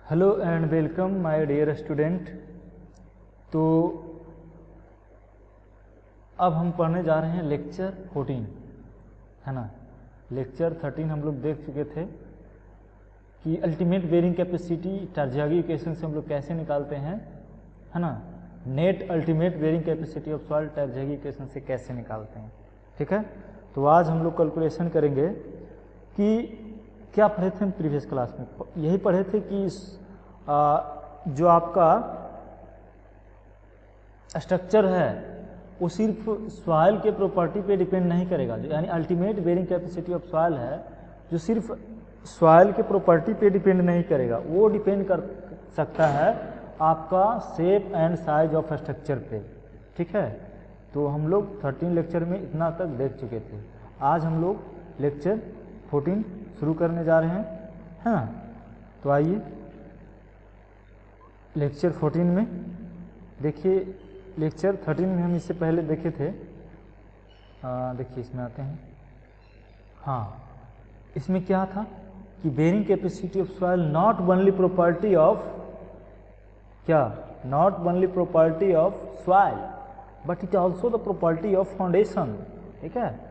Hello and welcome my dear student. तो अब हम पढ़ने जा रहे हैं लेक्चर 14, है ना। लेक्चर 13 हम लोग देख चुके थे कि ultimate bearing capacity Terzaghi equation से हम लोग कैसे निकालते हैं, है ना। Net ultimate bearing capacity of soil Terzaghi equation से कैसे निकालते हैं, ठीक है। तो आज हम लोग कैलकुलेशन करेंगे कि क्या पढ़े थे हम प्रीवियस क्लास में। यही पढ़े थे कि जो आपका स्ट्रक्चर है वो सिर्फ सॉइल के प्रॉपर्टी पे डिपेंड नहीं करेगा, यानी ultimate bearing capacity of soil है जो सिर्फ सॉइल के प्रॉपर्टी पे डिपेंड नहीं करेगा, वो डिपेंड कर सकता है आपका shape and size of structure पे, ठीक है। तो हम लोग 13 लेक्चर में इतना तक देख चुके थे। आज हम लोग लेक्चर 14 शुरू करने जा रहे हैं, है ना। तो आइए लेक्चर 14 में देखिए। लेक्चर 13 में हम इससे पहले देखे थे, देखिए इसमें आते हैं। हाँ, इसमें क्या था कि bearing capacity of soil not only property of क्या, not only property of soil but it also the property of foundation, ठीक है।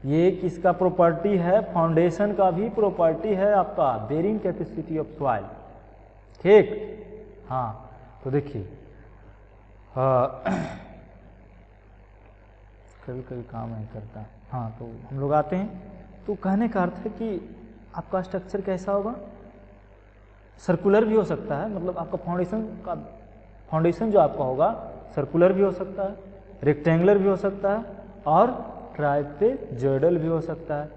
ये किसका प्रॉपर्टी है, फाउंडेशन का भी प्रॉपर्टी है आपका बेरिंग कैपेसिटी ऑफ सॉइल, ठीक। हाँ, तो देखिए कभी कभी काम नहीं करता। हाँ, तो हम लोग आते हैं। तो कहने का अर्थ है कि आपका स्ट्रक्चर कैसा होगा, सर्कुलर भी हो सकता है, मतलब आपका फाउंडेशन जो आपका होगा सर्कुलर भी हो सकता है, रेक्टेंगुलर भी हो सकता है और ट्राइपेजॉइडल भी हो सकता है,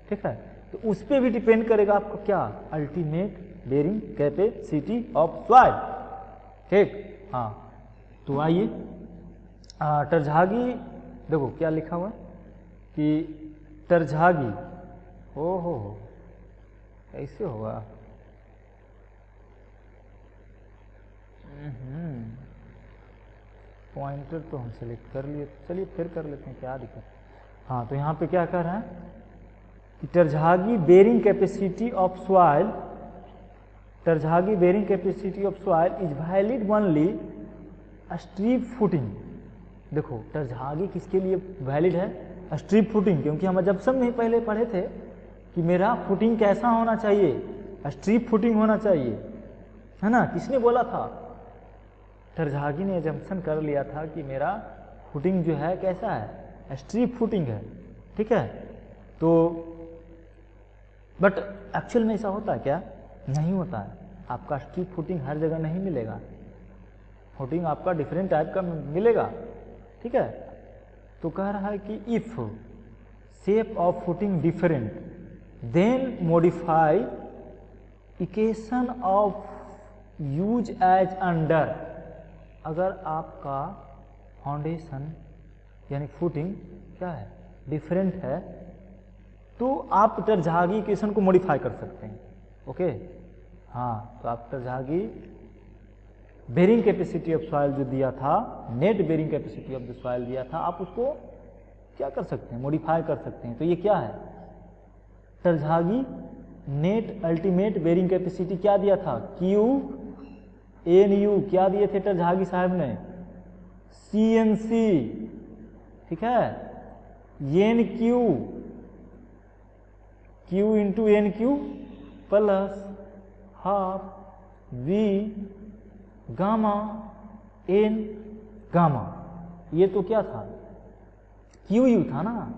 ठीक है। तो उस पर भी डिपेंड करेगा आपका क्या, ultimate bearing capacity of soil, ठीक। हाँ, तो आइए टरज़ियागी, देखो क्या लिखा हुआ है कि टरज़ियागी, हो कैसे होगा, पॉइंटर तो हम सेलेक्ट कर लिए, चलिए फिर कर लेते हैं, क्या दिक्कत। हाँ, तो यहाँ पे क्या कर रहे हैं कि Terzaghi bearing capacity of soil, Terzaghi bearing capacity of soil is valid only strip footing. देखो टरज़ियागी किसके लिए वैलिड है, स्ट्रिप फुटिंग, क्योंकि हम जब सब नहीं पहले पढ़े थे कि मेरा फुटिंग कैसा होना चाहिए, स्ट्रिप फुटिंग होना चाहिए, है ना। किसने बोला था, टरज़ियागी ने एजम्पशन कर लिया था कि मेरा फुटिंग जो है कैसा है, स्ट्रिप फुटिंग है, ठीक है। तो बट एक्चुअल में ऐसा होता है क्या, नहीं होता है। आपका स्ट्रिप फुटिंग हर जगह नहीं मिलेगा, फुटिंग आपका डिफरेंट टाइप का मिलेगा, ठीक है। तो कह रहा है कि if shape of footing different then modify equation of use as under. अगर आपका फाउंडेशन यानी फुटिंग क्या है, डिफरेंट है, तो आप टरज़ियागी इक्वेशन को मॉडिफाई कर सकते हैं, ओके। हाँ, तो आप Terzaghi bearing capacity of soil जो दिया था, net bearing capacity of the soil दिया था, आप उसको क्या कर सकते हैं, मॉडिफाई कर सकते हैं। तो ये क्या है, टरज़ियागी नेट अल्टीमेट बेरिंग कैपेसिटी क्या दिया था, QNU, क्या दिए थे टरज़ियागी साहब ने, CNC, ठीक है, NQ, Q into NQ plus half V gamma N gamma. ये तो क्या था, QU था ना।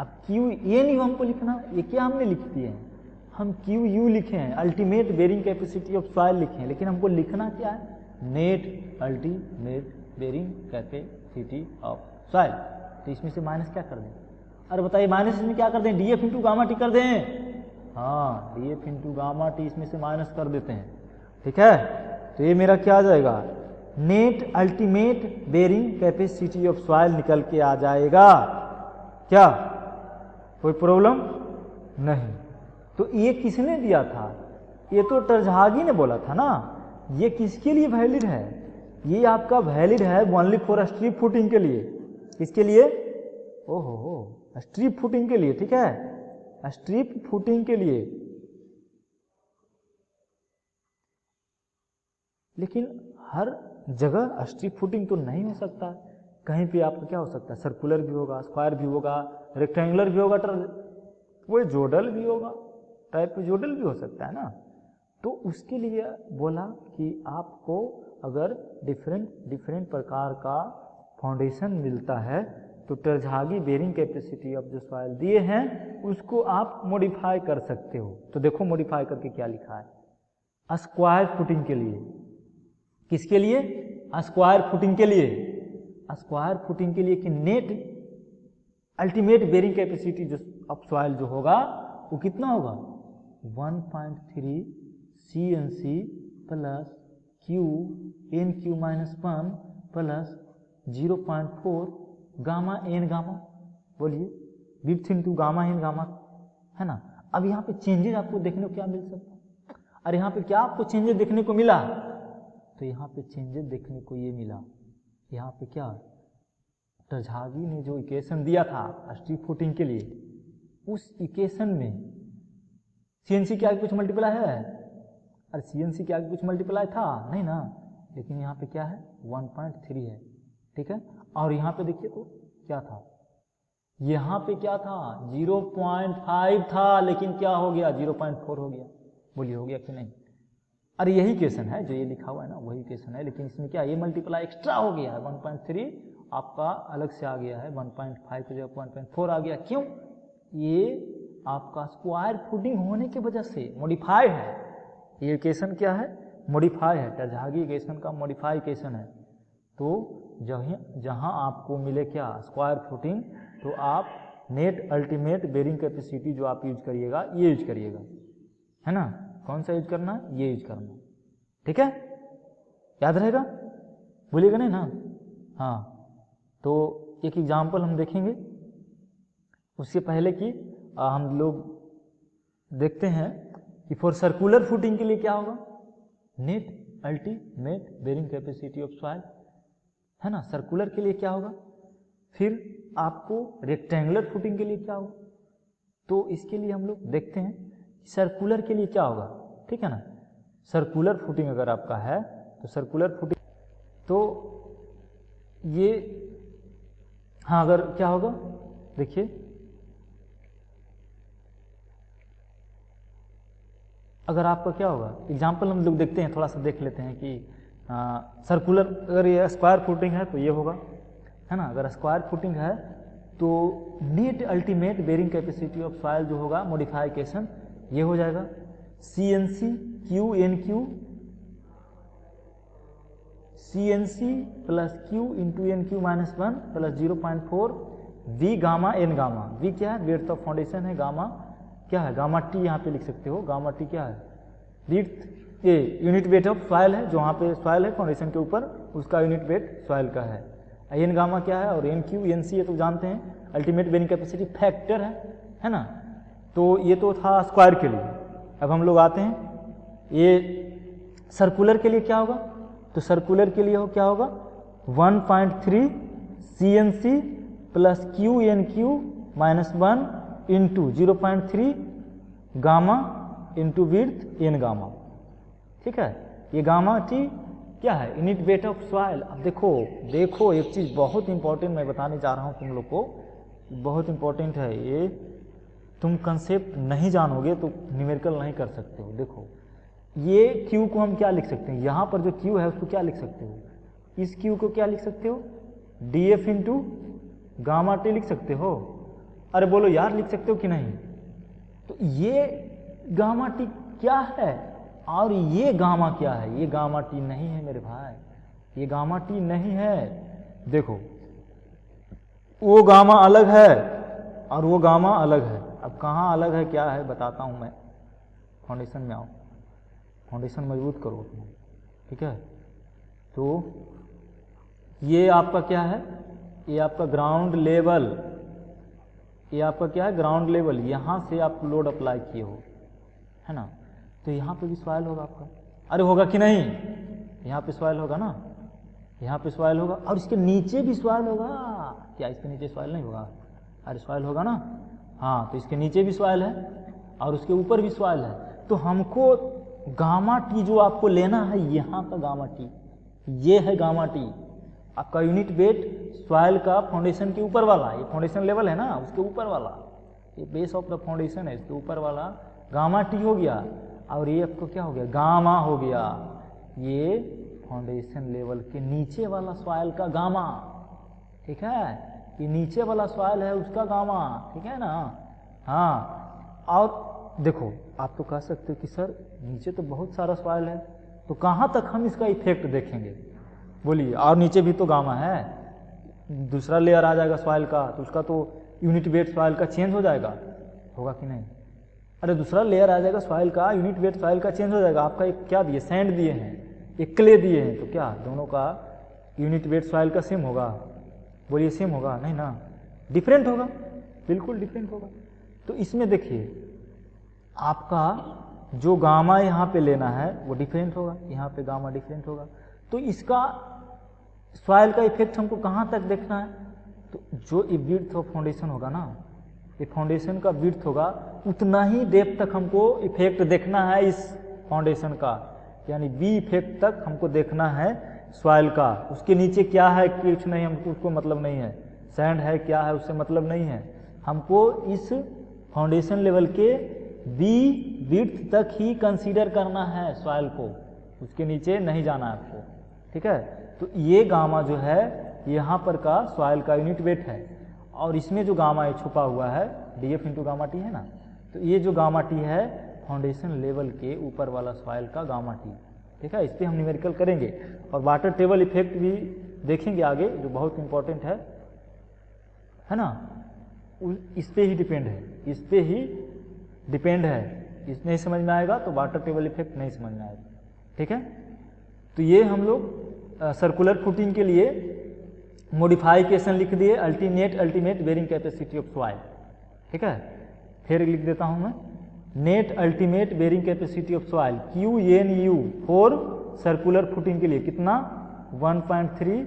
अब QNU हमको लिखना, ये क्या हमने लिख दिए हैं, हम QU लिखे हैं, ultimate bearing capacity of soil लिखे हैं, लेकिन हमको लिखना क्या है, net ultimate bearing capacity of soil. तो इसमें से माइनस क्या कर दें, अरे बताइए माइनस में क्या कर दें, DF इंटू गामा टी कर दें। हाँ, DF इंटू गामा टी इसमें से माइनस कर देते हैं, ठीक है। तो ये मेरा क्या आ जाएगा, net ultimate bearing capacity of soil निकल के आ जाएगा, क्या कोई प्रॉब्लम नहीं। तो ये किसने दिया था, ये तो टरज़ियागी ने बोला था ना। ये किसके लिए वैलिड है, ये आपका वैलिड है ओनली फॉर स्ट्रिप फुटिंग के लिए। किसके लिए, ओहो स्ट्रिप फुटिंग के लिए, ठीक है, स्ट्रिप फुटिंग के लिए। लेकिन हर जगह स्ट्रिप फुटिंग तो नहीं हो सकता है। कहीं पे आपका क्या हो सकता है, सर्कुलर भी होगा, स्क्वायर भी होगा, रेक्टेंगुलर भी होगा, वो जोडल भी होगा, ट्राइपोजोडल भी हो सकता है ना। तो उसके लिए बोला कि आपको अगर डिफरेंट प्रकार का फाउंडेशन मिलता है तो टेरझागी बेरिंग कैपेसिटी ऑफ जो सॉइल दिए हैं उसको आप मॉडिफाई कर सकते हो। तो देखो मॉडिफाई करके क्या लिखा है, स्क्वायर फुटिंग के लिए। किसके लिए? स्क्वायर फुटिंग के लिए। स्क्वायर फुटिंग के लिए कि नेट अल्टीमेट बेरिंग कैपेसिटी जो ऑफ सॉइल जो होगा वो कितना होगा, 1.3 CNC plus Q NQ minus 1 plus 0.4 gamma N gamma, बोलिए width into gamma N gamma, है ना। अब यहाँ पे चेंजेस आपको देखने को क्या मिल सकता है, और यहाँ पे क्या आपको चेंजेस देखने को मिला, तो यहाँ पे चेंजेस देखने को ये मिला, यहाँ पे क्या टेरझागी ने जो इक्वेशन दिया था स्ट्रिप फुटिंग के लिए, उस इक्वेशन में CNC के आगे कुछ मल्टीप्लाई है, अरे CNC के आगे कुछ मल्टीप्लाई था नहीं ना, लेकिन यहाँ पे क्या है 1.3 है, ठीक है। और यहाँ पे देखिए तो क्या था, यहाँ पे क्या था 0.5 था, लेकिन क्या हो गया 0.4 हो गया, बोलिए हो गया कि नहीं। अरे यही क्वेश्चन है जो ये लिखा हुआ है ना, वही क्वेश्चन है, लेकिन इसमें क्या ये मल्टीप्लाई एक्स्ट्रा हो गया है, 1.3 आपका अलग से आ गया है, 1.5 की जगह 1.4 आ गया। क्यों? ये आपका स्क्वायर फुटिंग होने की वजह से मॉडिफाई है, ये इक्वेशन क्या है, मॉडिफाई है, टेरझागी इक्वेशन का मॉडिफाई इक्वेशन है। तो जहाँ आपको मिले क्या स्क्वायर फुटिंग, तो आप नेट अल्टीमेट बेरिंग कैपेसिटी जो आप यूज करिएगा ये यूज करिएगा, है ना। कौन सा यूज करना, ये यूज करना, ठीक है, याद रहेगा, भूलिएगा नहीं ना। हाँ, तो एक एग्जाम्पल हम देखेंगे, उससे पहले कि हम लोग देखते हैं कि फॉर सर्कुलर फुटिंग के लिए क्या होगा, net ultimate bearing capacity of soil, है ना। सर्कुलर के लिए क्या होगा, फिर आपको रेक्टेंगुलर फुटिंग के लिए क्या होगा, तो इसके लिए हम लोग देखते हैं सर्कुलर के लिए क्या होगा, ठीक है ना। सर्कुलर फुटिंग अगर आपका है तो सर्कुलर फुटिंग तो ये, हाँ अगर क्या होगा देखिए, अगर आपका क्या होगा, एग्जाम्पल हम लोग देखते हैं, थोड़ा सा देख लेते हैं कि सर्कुलर अगर ये स्क्वायर फुटिंग है तो ये होगा, है ना। अगर स्क्वायर फुटिंग है तो net ultimate bearing capacity of soil जो होगा मॉडिफिकेशन ये हो जाएगा CNC Q NQ CNC plus Q into NQ minus 1 plus 0.4 V gamma N gamma. V क्या है, ब्रेड्थ ऑफ फाउंडेशन है, गामा क्या है, गामा T यहाँ पे लिख सकते हो, गामा T क्या है, ब्रेड्थ, ये यूनिट वेट ऑफ सॉइल है, जो वहाँ पे सॉइल है फाउंडेशन के ऊपर उसका यूनिट वेट सॉइल का है। एन गामा क्या है, और NQ NC ये तो जानते हैं अल्टीमेट बेरिंग कैपेसिटी फैक्टर है ना। तो ये तो था स्क्वायर के लिए। अब हम लोग आते हैं ये सर्कुलर के लिए क्या होगा, तो सर्कुलर के लिए क्या होगा 1.3 CNC plus Q NQ minus 1 into 0.3 gamma into width N gamma, ठीक है। ये गामा T क्या है, यूनिट वेट ऑफ सॉइल। अब देखो एक चीज़ बहुत इंपॉर्टेंट मैं बताने जा रहा हूँ तुम लोग को, बहुत इंपॉर्टेंट है ये, तुम कंसेप्ट नहीं जानोगे तो न्यूमेरिकल नहीं कर सकते हो। देखो ये Q को हम क्या लिख सकते हैं, यहाँ पर जो Q है उसको क्या लिख सकते हो, इस Q को क्या लिख सकते हो, DF इंटू गामा T लिख सकते हो। अरे बोलो यार लिख सकते हो कि नहीं। तो ये गामा T क्या है और ये गामा क्या है, ये गामा T नहीं है मेरे भाई, ये गामा T नहीं है। देखो वो गामा अलग है और वो गामा अलग है। अब कहाँ अलग है क्या है बताता हूँ मैं, फाउंडेशन में आओ, फाउंडेशन मजबूत करो अपना, ठीक है। तो ये आपका क्या है, ये आपका ग्राउंड लेवल, ये आपका क्या है ग्राउंड लेवल, यहाँ से आप लोड अप्लाई किए हो, है ना। तो यहाँ पे भी सॉइल होगा आपका, अरे होगा कि नहीं, यहाँ पे सॉइल होगा ना, यहाँ पे सॉइल होगा, और इसके नीचे भी सॉइल होगा क्या, इसके नीचे सॉइल नहीं होगा, अरे सॉइल होगा ना, हाँ। तो इसके नीचे भी सॉइल है और उसके ऊपर भी सॉइल है। तो हमको गामा टी जो आपको लेना है, यहाँ का गामा टी, ये है गामा टी आपका यूनिट वेट सॉइल का फाउंडेशन के ऊपर वाला, ये फाउंडेशन लेवल है ना, उसके ऊपर वाला, ये बेस ऑफ द फाउंडेशन है, इसके ऊपर वाला गामा टी हो गया। और ये आपको क्या हो गया, गामा हो गया, ये फाउंडेशन लेवल के नीचे वाला सॉइल का गामा, ठीक है, ये नीचे वाला सॉइल है उसका गामा, ठीक है ना। हाँ, और देखो आप तो कह सकते हो कि सर नीचे तो बहुत सारा सॉइल है, तो कहाँ तक हम इसका इफेक्ट देखेंगे, बोलिए। और नीचे भी तो गामा है, दूसरा लेयर आ जाएगा सॉइल का, तो उसका तो यूनिट वेट सॉइल का चेंज हो जाएगा, होगा कि नहीं। अरे दूसरा लेयर आ जाएगा सॉइल का, यूनिट वेट सॉइल का चेंज हो जाएगा। आपका एक क्या दिए, सैंड दिए हैं, एक क्ले दिए हैं, तो क्या दोनों का यूनिट वेट सॉइल का सेम होगा, बोलिए सेम होगा, नहीं ना, डिफरेंट होगा, बिल्कुल डिफरेंट होगा। तो इसमें देखिए आपका जो गामा यहाँ पे लेना है वो डिफरेंट होगा, यहाँ पे गामा डिफरेंट होगा। तो इसका सॉइल का इफेक्ट हमको कहाँ तक देखना है, तो जो विड्थ ऑफ फाउंडेशन होगा ना, ये फाउंडेशन का विड्थ होगा, उतना ही डेप्थ तक हमको इफेक्ट देखना है इस फाउंडेशन का, यानी बी इफेक्ट तक हमको देखना है सॉइल का। उसके नीचे क्या है कुछ नहीं, हमको उसको मतलब नहीं है, सैंड है क्या है उससे मतलब नहीं है, हमको इस फाउंडेशन लेवल के बी विड्थ तक ही कंसीडर करना है सॉइल को, उसके नीचे नहीं जाना है आपको, ठीक है। तो ये गामा जो है यहाँ पर का सॉइल का यूनिट वेट है, और इसमें जो गामा छुपा हुआ है डीएफ इंटू गामा टी है ना, तो ये जो गामा टी है फाउंडेशन लेवल के ऊपर वाला सॉइल का गामा टी, ठीक है। इस पर हम न्यूमेरिकल करेंगे और वाटर टेबल इफेक्ट भी देखेंगे आगे, जो बहुत इंपॉर्टेंट है ना, इस पे ही डिपेंड है, इस पे ही डिपेंड है। इस नहीं समझ में आएगा तो वाटर टेबल इफेक्ट नहीं समझ में आएगा, ठीक है। तो ये हम लोग सर्कुलर फुटिंग के लिए मॉडिफाइकेशन लिख दिए, ultimate bearing capacity of soil, ठीक है। फिर लिख देता हूं मैं, net ultimate bearing capacity of soil QNU for circular footing के लिए कितना 1.3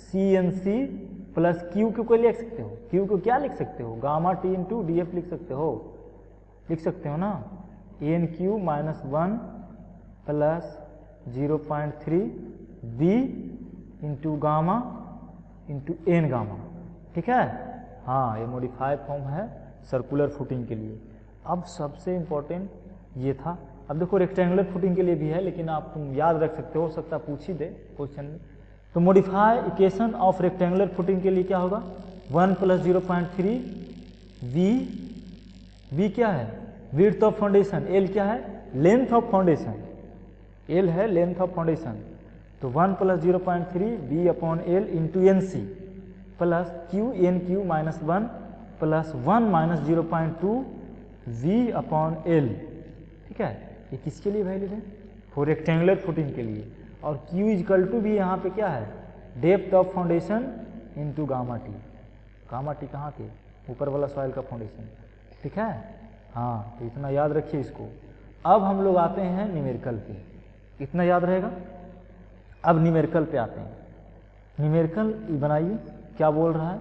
CNC प्लस Q को लिख सकते हो, Q को क्या लिख सकते हो, गामा टी इंटू DF लिख सकते हो ना, NQ minus 1 plus 0.3 B into gamma into N gamma, ठीक है। हाँ, ये मॉडिफाइड फॉर्म है सर्कुलर फुटिंग के लिए। अब सबसे इम्पोर्टेंट ये था, अब देखो रेक्टेंगुलर फुटिंग के लिए भी है, लेकिन आप तुम याद रख सकते हो सकता पूछ ही दे क्वेश्चन में। तो modify equation of rectangular footing के लिए क्या होगा, 1 प्लस 0.3 V क्या है, विड्थ ऑफ फाउंडेशन, L क्या है, लेंथ ऑफ फाउंडेशन, L है लेंथ ऑफ फाउंडेशन, तो 1 plus 0.3 V upon L into NC plus QNQ minus 1 plus 1 minus 0.2 V upon L, ठीक है। ये किसके लिए वैलिड है, फॉर रेक्टेंगुलर फुटिंग के लिए। और Q इजकल टू भी यहाँ पे क्या है, depth of foundation into gamma T, gamma T कहाँ के, ऊपर वाला सॉइल का फाउंडेशन, ठीक है। हाँ, तो इतना याद रखिए इसको। अब हम लोग आते हैं न्यूमेरिकल पे, इतना याद रहेगा। अब न्यूमेरिकल पे आते हैं, न्यूमेरिकल बनाइए, क्या बोल रहा है,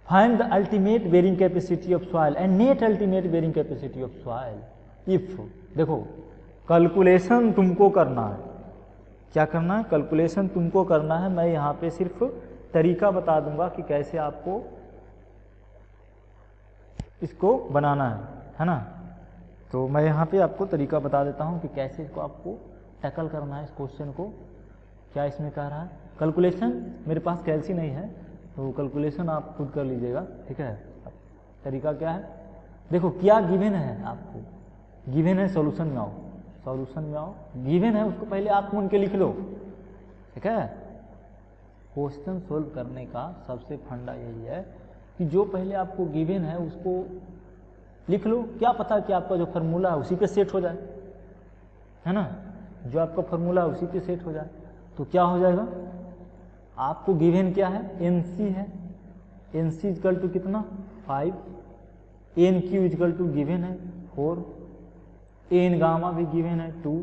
find the ultimate bearing capacity of soil and net ultimate bearing capacity of soil if, देखो कैलकुलेशन तुमको करना है, क्या करना है, कैलकुलेशन तुमको करना है। मैं यहाँ पे सिर्फ तरीका बता दूंगा कि कैसे आपको इसको बनाना है ना। तो मैं यहाँ पे आपको तरीका बता देता हूँ कि कैसे इसको आपको टैकल करना है इस क्वेश्चन को। क्या इसमें कह रहा है, कैलकुलेशन, मेरे पास कैलसी नहीं है तो कैलकुलेशन आप खुद कर लीजिएगा, ठीक है। तरीका क्या है, देखो क्या गिवन है आपको, गिवन है, सॉल्यूशन में आओ, सॉल्यूशन में आओ, गिवन है उसको पहले आप मून के लिख लो, ठीक है। क्वेश्चन सोल्व करने का सबसे फंडा यही है कि जो पहले आपको गिवन है उसको लिख लो, क्या पता कि आपका जो फार्मूला है उसी पे सेट हो जाए, है ना, जो आपका फार्मूला है उसी पे सेट हो जाए। तो क्या हो जाएगा, आपको गिवन क्या है, NC है, NC इजकल टू कितना 5, NQ इजकल टू गिवन है 4, N गामा भी गिवन है 2,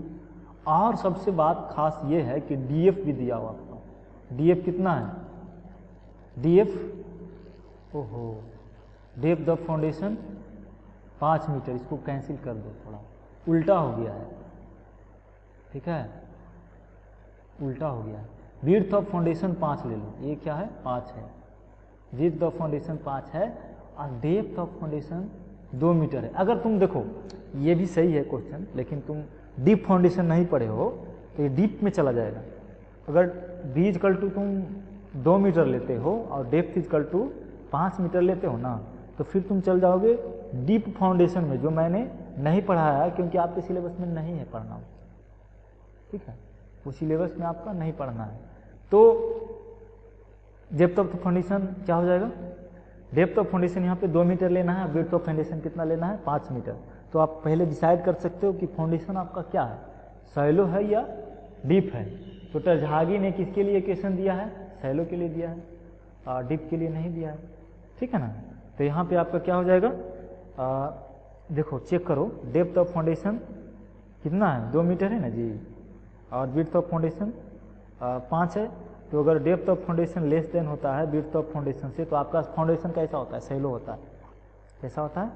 और सबसे बात खास ये है कि DF भी दिया हुआ आपका, DF कितना है, DF, ओहो, डेप्थ ऑफ फाउंडेशन 5 मीटर, इसको कैंसिल कर दो, थोड़ा उल्टा हो गया है, ठीक है, उल्टा हो गया। विड्थ ऑफ फाउंडेशन 5 ले लो, ये क्या है 5 है, विड्थ ऑफ फाउंडेशन 5 है और डेप्थ ऑफ फाउंडेशन 2 मीटर है। अगर तुम देखो ये भी सही है क्वेश्चन, लेकिन तुम डीप फाउंडेशन नहीं पढ़े हो तो ये डीप में चला जाएगा। अगर बी इक्वल टू तुम 2 मीटर लेते हो और डेप्थ इक्वल टू 5 मीटर लेते हो ना, तो फिर तुम चल जाओगे डीप फाउंडेशन में, जो मैंने नहीं पढ़ाया है क्योंकि आपके सिलेबस में नहीं है पढ़ना, ठीक है, वो सिलेबस में आपका नहीं पढ़ना है। तो डेप्थ ऑफ फाउंडेशन क्या हो जाएगा, डेप्थ ऑफ फाउंडेशन यहाँ पे 2 मीटर लेना है, विड्थ ऑफ फाउंडेशन कितना लेना है 5 मीटर। तो आप पहले डिसाइड कर सकते हो कि फाउंडेशन आपका क्या है, शैलो है या डीप है। तो टरझागी ने किसके लिए इक्वेशन दिया है, शैलो के लिए दिया है और डीप के लिए नहीं दिया है, ठीक है ना। तो यहाँ पे आपका क्या हो जाएगा, देखो चेक करो, डेप्थ ऑफ फाउंडेशन कितना है 2 मीटर है ना जी, और विड्थ ऑफ फाउंडेशन 5 है। तो अगर depth of foundation less than होता है विड्थ ऑफ फाउंडेशन से, तो आपका फाउंडेशन कैसा होता है, शैलो होता है। कैसा होता है,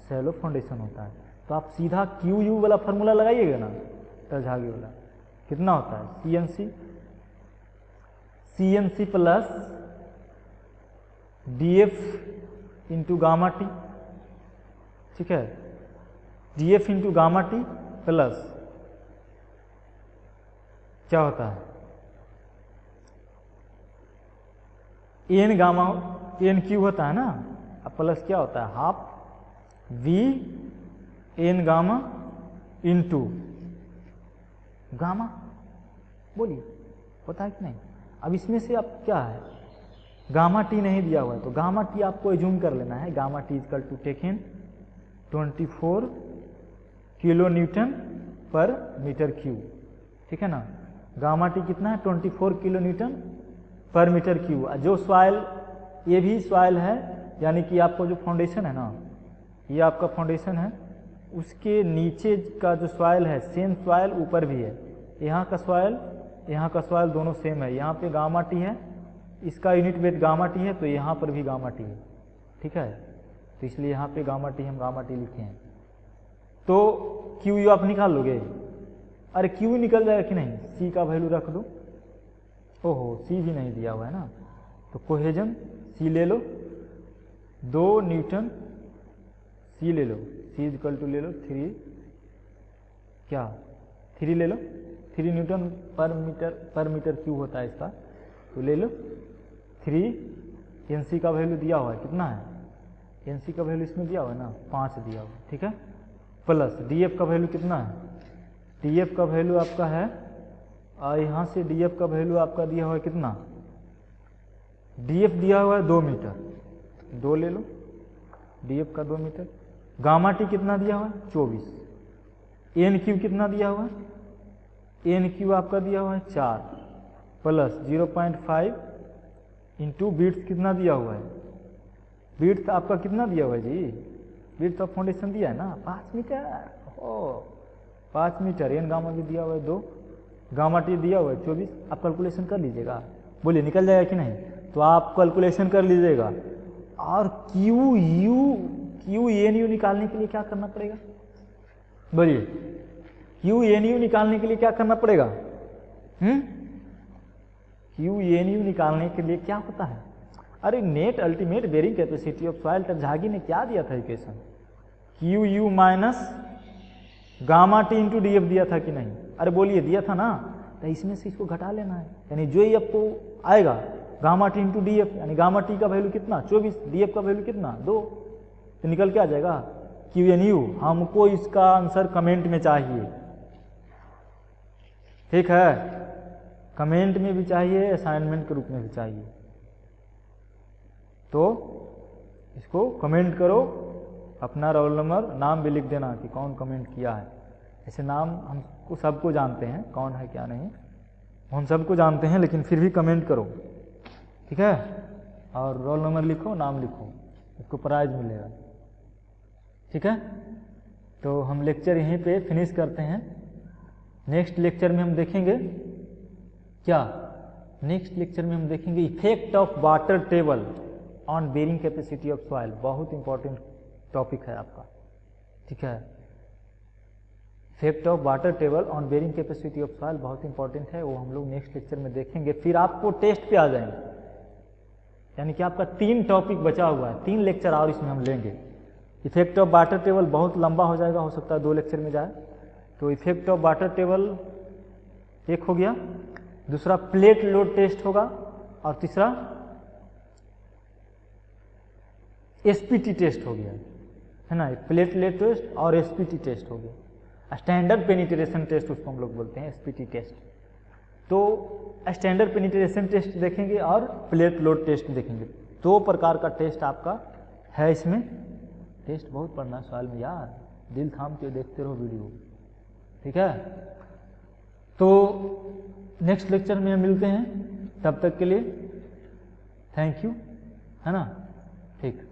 शैलो फाउंडेशन होता है। तो आप सीधा क्यू यू वाला फार्मूला लगाइएगा ना, टरझागी वाला, कितना होता है C plus D F into gamma T, ठीक है, D F into gamma T plus क्या होता है एन गामा एन क्यू होता है ना, अब प्लस क्या होता है half V N gamma into gamma, बोलिए होता है कि नहीं। अब इसमें से अब क्या है, गामा टी नहीं दिया हुआ है, तो गामा टी आपको एज्यूम कर लेना है, gamma T equal to taken 24 kilo newton per metre cube, ठीक है ना। गामा टी कितना है 24 kilo newton per metre cube. जो सॉइल, ये भी सॉइल है, यानी कि आपको जो फाउंडेशन है ना, ये आपका फाउंडेशन है, उसके नीचे का जो सॉइल है सेम सॉइल ऊपर भी है, यहाँ का सॉइल दोनों सेम है। यहाँ पे गामा टी है, इसका यूनिट वेट गामा टी है, तो यहाँ पर भी गामा टी है, ठीक है। तो इसलिए यहाँ पे गामा टी हम गामा टी लिखे हैं। तो क्यू यू आप निकाल लोगे, अरे क्यू निकल जाएगा कि नहीं, सी का वैल्यू रख दो, ओहो सी भी नहीं दिया हुआ है ना, तो कोहेजन सी ले लो 2 न्यूटन, सी ले लो, सी इक्वल टू ले लो 3 ले लो 3 न्यूटन पर मीटर क्यूब होता है इसका, तो ले लो 3। एन सी का वैल्यू दिया हुआ है, कितना है एन सी का वैल्यू इसमें दिया हुआ है ना 5 दिया हुआ, ठीक है, प्लस डी एफ का वैल्यू कितना है, डी एफ का वैल्यू आपका है, और यहाँ से डी एफ का वैल्यू आपका दिया हुआ है कितना, डी एफ दिया हुआ है 2 मीटर, 2 ले लो, डी एफ का 2 मीटर। गामा टी कितना दिया हुआ है 24, एन क्यू कितना दिया हुआ है, एन क्यू आपका दिया हुआ है 4 प्लस 0.5 इंटू विड्थ कितना दिया हुआ है, विड्थ आपका कितना दिया हुआ है जी, विड्थ ऑफ फाउंडेशन दिया है ना 5 मीटर, ओ 5 मीटर, एन गामा भी दिया हुआ है 2, गामा टी दिया हुआ है 24। आप कैलकुलेशन कर लीजिएगा, बोलिए निकल जाएगा कि नहीं। तो आप कैलकुलेशन कर लीजिएगा। और क्यू एन यू निकालने के लिए क्या करना पड़ेगा, बोलिए क्यू एन यू निकालने के लिए क्या करना पड़ेगा, क्यू एन यू निकालने के लिए क्या होता है, अरे net ultimate bearing capacity of soil, Terzaghi ने क्या दिया था equation, Q U minus gamma T into D F दिया था कि नहीं, अरे बोलिए दिया था ना, तो इसमें से इसको घटा लेना है, यानी जो ही आपको आएगा gamma T into D F, यानी गामा टी का वैल्यू कितना 24, डी एफ का वैल्यू कितना 2, तो निकल के आ जाएगा क्यू एन यू। हमको इसका आंसर कमेंट में चाहिए, ठीक है, कमेंट में भी चाहिए, असाइनमेंट के रूप में भी चाहिए। तो इसको कमेंट करो, अपना रोल नंबर नाम भी लिख देना कि कौन कमेंट किया है। ऐसे नाम हमको सबको जानते हैं, कौन है क्या नहीं हम सबको जानते हैं, लेकिन फिर भी कमेंट करो, ठीक है, और रोल नंबर लिखो, नाम लिखो, इसको प्राइज मिलेगा, ठीक है। तो हम लेक्चर यहीं पे फिनिश करते हैं। नेक्स्ट लेक्चर में हम देखेंगे क्या, नेक्स्ट लेक्चर में हम देखेंगे effect of water table on bearing capacity of soil, बहुत इंपॉर्टेंट टॉपिक है आपका, ठीक है। Effect of water table on bearing capacity of soil बहुत इंपॉर्टेंट है, वो हम लोग नेक्स्ट लेक्चर में देखेंगे। फिर आपको टेस्ट पे आ जाएंगे, यानी कि आपका 3 टॉपिक बचा हुआ है, 3 लेक्चर और इसमें हम लेंगे। इफेक्ट ऑफ वाटर टेबल बहुत लंबा हो जाएगा, हो सकता है 2 लेक्चर में जाए। तो इफेक्ट ऑफ वाटर टेबल एक हो गया, दूसरा प्लेट लोड टेस्ट होगा, और तीसरा एसपीटी टेस्ट हो गया, है ना। प्लेट लोड टेस्ट और एसपीटी टेस्ट हो गया, स्टैंडर्ड पेनिट्रेशन टेस्ट उसको हम लोग बोलते हैं, एसपीटी टेस्ट। तो स्टैंडर्ड पेनिट्रेशन टेस्ट देखेंगे और प्लेट लोड टेस्ट देखेंगे। 2 प्रकार का टेस्ट आपका है इसमें। टेस्ट बहुत पढ़ना है सवाल में यार, दिल थाम के देखते रहो वीडियो, ठीक है। तो नेक्स्ट लेक्चर में मिलते हैं, तब तक के लिए थैंक यू, है ना, ठीक।